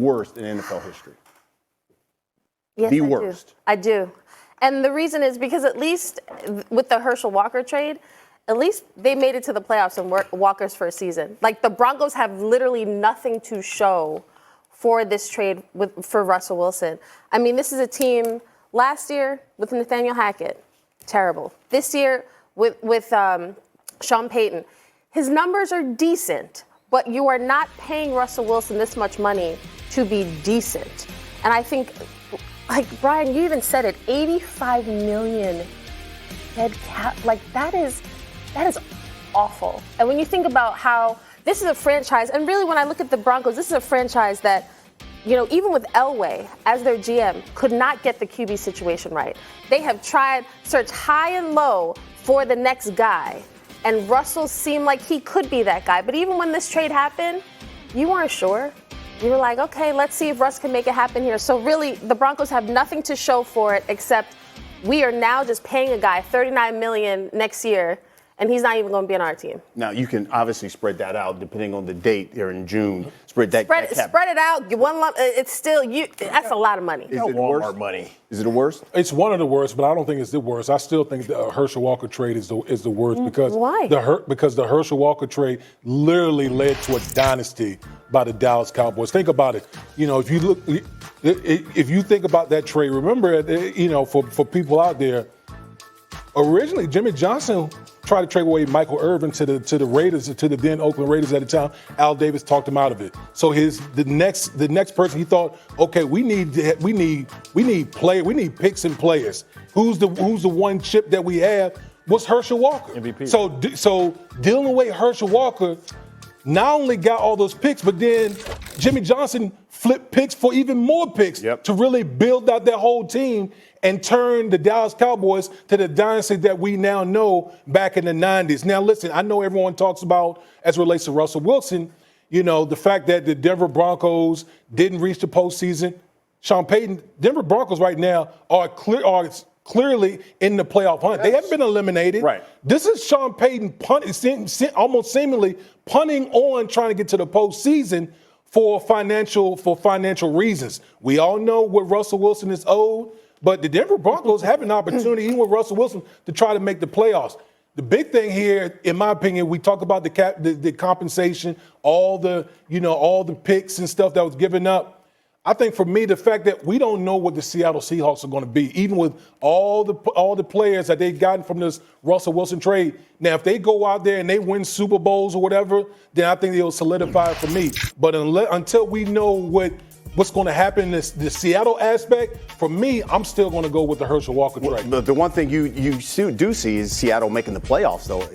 worst in NFL history? Yes, The worst. I do. And the reason is because at least with the Herschel Walker trade, at least they made it to the playoffs in Walker's first season. Like, the Broncos have literally nothing to show for this trade for Russell Wilson. I mean, this is a team last year with Nathaniel Hackett, terrible. This year with Sean Payton, his numbers are decent, but you are not paying Russell Wilson this much money to be decent. And I think, like, Brian, you even said it, 85 million dead cap. Like, that is awful. And when you think about how this is a franchise, and really when I look at the Broncos, this is a franchise that, you know, even with Elway as their GM, could not get the QB situation right. They have tried, searched high and low for the next guy, and Russell seemed like he could be that guy. But even when this trade happened, you weren't sure. You were like, okay, let's see if Russ can make it happen here. So really, the Broncos have nothing to show for it except we are now just paying a guy $39 million next year, and he's not even going to be on our team. Now, you can obviously spread that out depending on the date here in June. Spread it out. Get one lump. It's still that's a lot of money. Is it the worst? Money. Is it the worst? It's one of the worst, but I don't think it's the worst. I still think the Herschel Walker trade is the worst because why? Because the Herschel Walker trade literally led to a dynasty by the Dallas Cowboys. Think about it. You know, if you think about that trade, remember, you know, for people out there, originally Jimmy Johnson tried to trade away Michael Irvin to the Raiders, to the then Oakland Raiders at the time. Al Davis talked him out of it. So the next person he thought, okay, we need picks and players. Who's the one chip that we have was Herschel Walker. MVP. So dealing away Herschel Walker not only got all those picks, but then Jimmy Johnson flipped picks for even more picks to really build out that whole team and turn the Dallas Cowboys to the dynasty that we now know back in the 90s. Now, listen, I know everyone talks about, as it relates to Russell Wilson, you know, the fact that the Denver Broncos didn't reach the postseason. Sean Payton, Denver Broncos right now are clearly in the playoff hunt. They haven't been eliminated. Right. This is Sean Payton almost seemingly punting on trying to get to the postseason for financial reasons. We all know what Russell Wilson is owed, but the Denver Broncos have an opportunity, even with Russell Wilson, to try to make the playoffs. The big thing here, in my opinion, we talk about the compensation, all the picks and stuff that was given up. I think for me, the fact that we don't know what the Seattle Seahawks are going to be, even with all the players that they've gotten from this Russell Wilson trade. Now, if they go out there and they win Super Bowls or whatever, then I think it'll solidify it for me. But until we know what's going to happen in the Seattle aspect, for me, I'm still going to go with the Herschel Walker trade. But the one thing you do see is Seattle making the playoffs, though.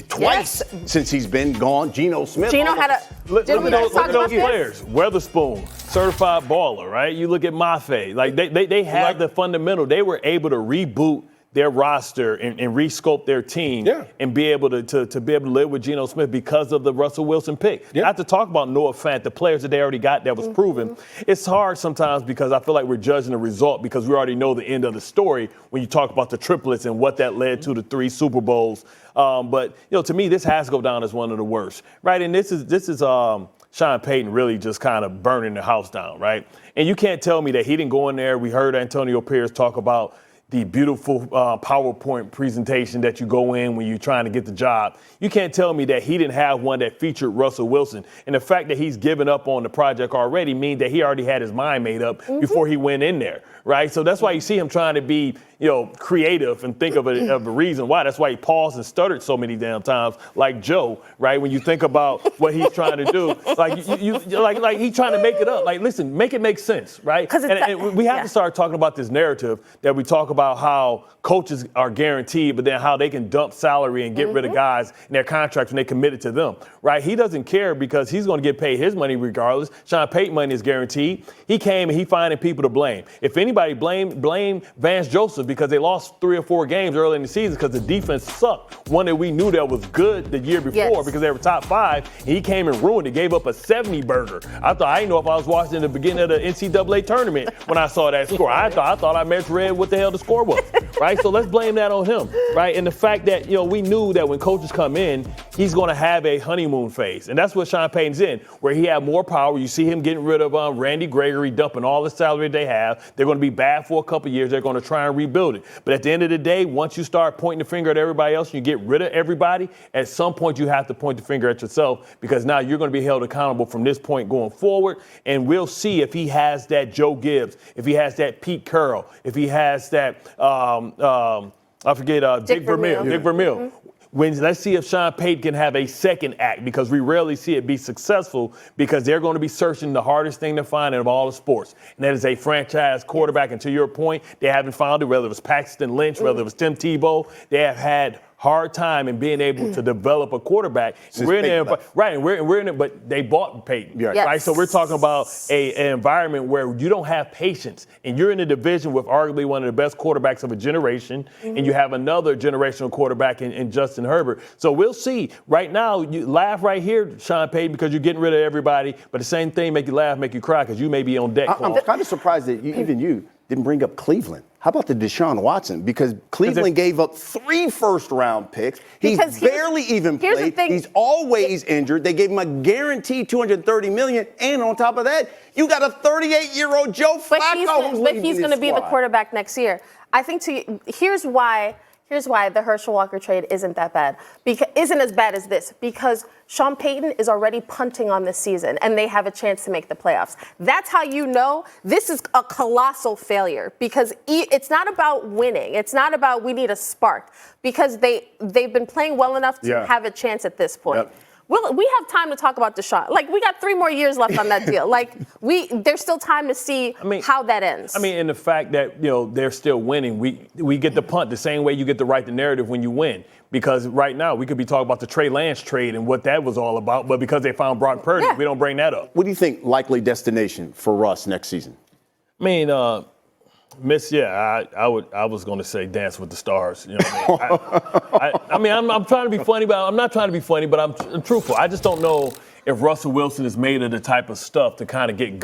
Twice since he's been gone. Geno Smith. Geno had a... Look at those players. Weatherspoon, certified baller, right? You look at Mafe. Like, they have the fundamental. They were able to reboot their roster and rescope their team and be able to be able to live with Geno Smith because of the Russell Wilson pick. Yeah. Not to talk about Noah Fant, the players that they already got that was proven. It's hard sometimes because I feel like we're judging the result because we already know the end of the story when you talk about the triplets and what that led to the 3 Super Bowls. But, you know, to me, this has to go down as one of the worst, right? And this is Sean Payton really just kind of burning the house down, right? And you can't tell me that he didn't go in there. We heard Antonio Pierce talk about the beautiful PowerPoint presentation that you go in when you're trying to get the job. You can't tell me that he didn't have one that featured Russell Wilson. And the fact that he's given up on the project already means that he already had his mind made up before he went in there, right? So that's why you see him trying to be, you know, creative and think of a reason why. That's why he paused and stuttered so many damn times, like Joe, right? When you think about what he's trying to do, like like he's trying to make it up. Like, listen, make it make sense, right? And we have to start talking about this narrative that we talk about how coaches are guaranteed, but then how they can dump salary and get rid of guys in their contracts when they committed to them, right? He doesn't care because he's going to get paid his money regardless. Sean Payton money is guaranteed. He came and he finding people to blame. If anybody blame Vance Joseph because they lost 3 or 4 games early in the season because the defense sucked. One that we knew that was good the year before because they were top 5. And he came and ruined it, gave up a 70 burger. I didn't know if I was watching the beginning of the NCAA tournament when I saw that score. I thought I misread what the hell the score score was, right? So let's blame that on him, right? And the fact that, we knew that when coaches come in, he's going to have a honeymoon phase. And that's what Sean Payton's in, where he had more power. You see him getting rid of Randy Gregory, dumping all the salary they have. They're going to be bad for a couple of years. They're going to try and rebuild it. But at the end of the day, once you start pointing the finger at everybody else, you get rid of everybody, at some point you have to point the finger at yourself, because now you're going to be held accountable from this point going forward. And we'll see if he has that Joe Gibbs, if he has that Pete Carroll, if he has that, Dick Vermeil. Dick Vermeil. Mm-hmm. Let's see if Sean Payton can have a second act, because we rarely see it be successful, because they're going to be searching the hardest thing to find of all the sports, and that is a franchise quarterback. And to your point, they haven't found it, whether it was Paxton Lynch, whether it was Tim Tebow. They have had hard time in being able to develop a quarterback. We're in it, but they bought Peyton, right? So we're talking about an environment where you don't have patience, and you're in a division with arguably one of the best quarterbacks of a generation, and you have another generational quarterback in Justin Herbert. So we'll see. Right now, you laugh right here, Sean Payton, because you're getting rid of everybody, but the same thing make you laugh, make you cry, because you may be on deck. I'm kind of surprised that even you didn't bring up Cleveland. How about the Deshaun Watson? Because Cleveland gave up 3 first-round picks. He's barely even played. He's always injured. They gave him a guaranteed $230 million, and on top of that, you got a 38-year-old Joe Flacco. But he's going to be the quarterback next year. I think here's why the Herschel Walker trade isn't that bad. Isn't as bad as this, because Sean Payton is already punting on this season, and they have a chance to make the playoffs. That's how you know this is a colossal failure, because it's not about winning. It's not about we need a spark, because they've been playing well enough to have a chance at this point. Yep. We have time to talk about Deshaun. We got 3 more years left on that deal. There's still time to see how that ends. And the fact that, they're still winning, we get the punt the same way you get to write the narrative when you win. Because right now we could be talking about the Trey Lance trade and what that was all about, but because they found Brock Purdy, we don't bring that up. What do you think likely destination for Russ next season? I was going to say Dance with the Stars. I'm trying to be funny, but I'm not trying to be funny, but I'm truthful. I just don't know if Russell Wilson is made of the type of stuff to kind of get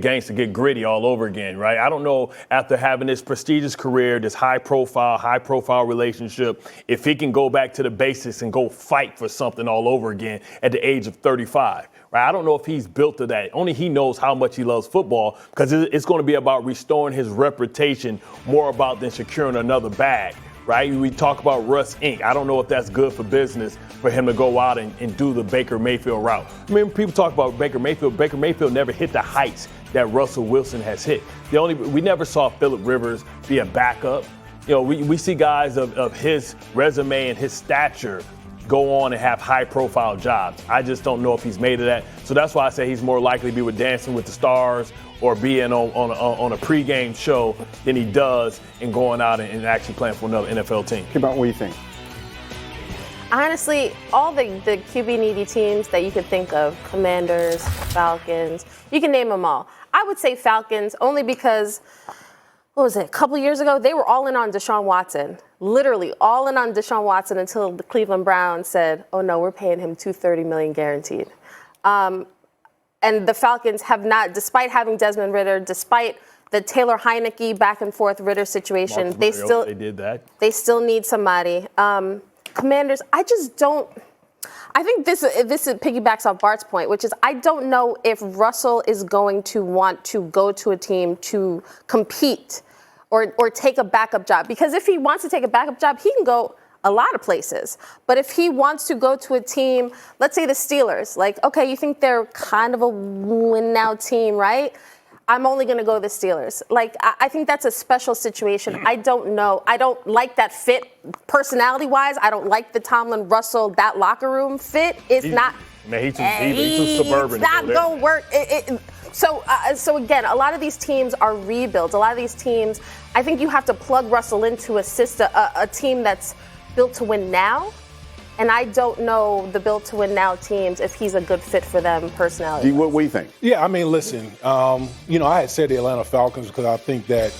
gangster, get gritty all over again, right? I don't know, after having this prestigious career, this high profile relationship, if he can go back to the basics and go fight for something all over again at the age of 35. Right? I don't know if he's built to that. Only he knows how much he loves football, because it's going to be about restoring his reputation more about than securing another bag, right? We talk about Russ Inc. I don't know if that's good for business for him to go out and do the Baker Mayfield route. People talk about Baker Mayfield. Baker Mayfield never hit the heights that Russell Wilson has hit. We never saw Phillip Rivers be a backup. We see guys of his resume and his stature go on and have high-profile jobs. I just don't know if he's made of that. So that's why I say he's more likely to be with Dancing with the Stars or being on a pregame show than he does in going out and actually playing for another NFL team. What do you think? Honestly, all the QB-needy teams that you could think of, Commanders, Falcons, you can name them all. I would say Falcons only because, a couple years ago, they were all in on Deshaun Watson. Literally all in on Deshaun Watson until the Cleveland Browns said, oh no, we're paying him $230 million guaranteed. And the Falcons have not, despite having Desmond Ridder, despite the Taylor Heineke back and forth Ridder situation, they still need somebody. Commanders, I think this piggybacks off Bart's point, which is I don't know if Russell is going to want to go to a team to compete or take a backup job. Because if he wants to take a backup job, he can go a lot of places. But if he wants to go to a team, let's say the Steelers, okay, you think they're kind of a win-now team, right? I'm only going to go to the Steelers. I think that's a special situation. I don't know. I don't like that fit personality-wise. I don't like the Tomlin-Russell, that locker room fit. He's too suburban. It's not going to work. So again, a lot of these teams are rebuilds. A lot of these teams, I think you have to plug Russell in to assist a team that's built to win now. And I don't know the built to win now teams if he's a good fit for them personality. What do you think? Yeah, listen, I had said the Atlanta Falcons because I think that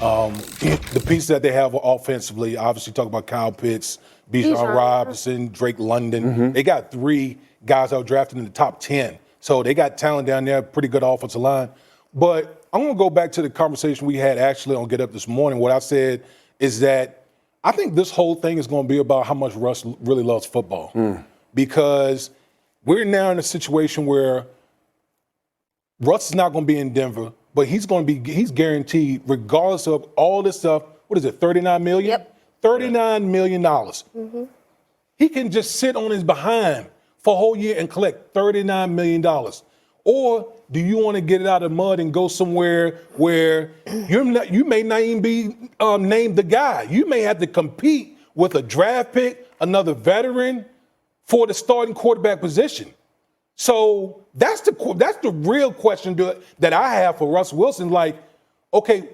the pieces that they have offensively, obviously talk about Kyle Pitts, Bijan Robinson, Drake London. Mm-hmm. They got 3 guys that were drafted in the top 10. So they got talent down there, pretty good offensive line. But I'm going to go back to the conversation we had actually on Get Up this morning. What I said is that I think this whole thing is going to be about how much Russ really loves football. Because we're now in a situation where Russ is not going to be in Denver, but he's guaranteed, regardless of all this stuff, what is it, $39 million? Yep. $39 million. He can just sit on his behind for a whole year and collect $39 million. Or do you want to get it out of the mud and go somewhere where you may not even be named the guy? You may have to compete with a draft pick, another veteran, for the starting quarterback position. So that's the real question that I have for Russell Wilson. Like, okay,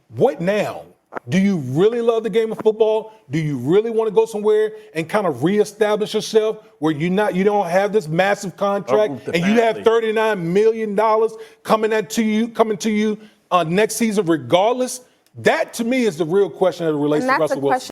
what now? Do you really love the game of football? Do you really want to go somewhere and kind of reestablish yourself where you don't have this massive contract and you have $39 million coming to you next season regardless? That to me is the real question that relates to Russell Wilson.